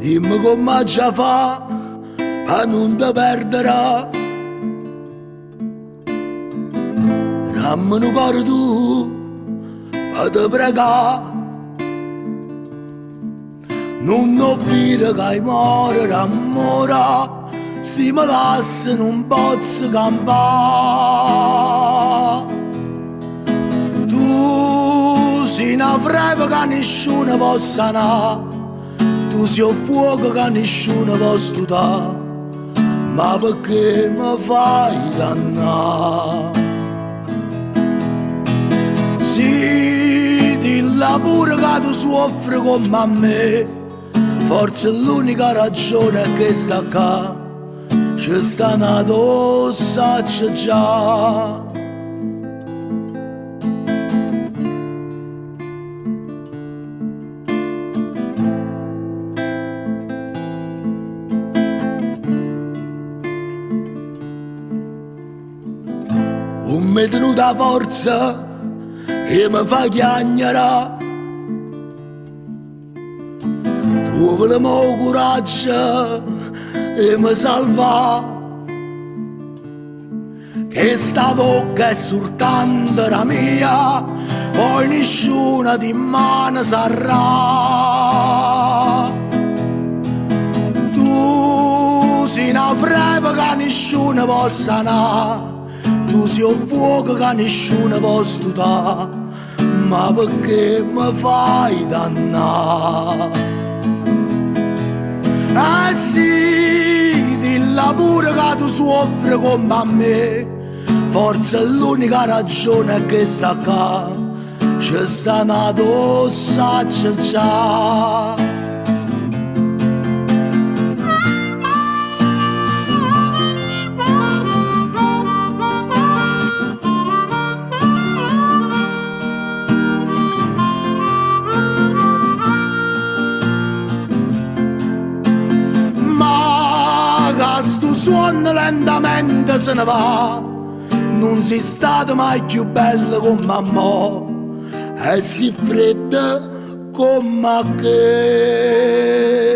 Dimmi come ci fa per non ti perdere. Rammano cuore tu per te pregare. Non dire che hai muore d'amore, se mi lasci non posso campare. Tu sei una freva che nessuno può sanare, tu sei un fuoco che nessuno può studare, ma perché mi fai dannare? Sì, dilla pure che tu soffri come a me, forse l'unica ragione è che sta qua, ci sta nato, saccio già. Un mi tenuta forza e mi fa chiagnare, trovo il mio coraggio e mi salva, che sta bocca è soltanto la mia, poi nessuna di mano sarà. Tu sei una freva che nessuno può sanare, tu sei un fuoco che nessuno può studare, ma perché mi fai dannare? Ah sì, dilla pure che tu soffri come a me, forse è l'unica ragione è che sta qua, ci sta nato, saccio già. Sto suono lentamente se ne va, non sei stato mai più bello come a mo', e si fredda come a che.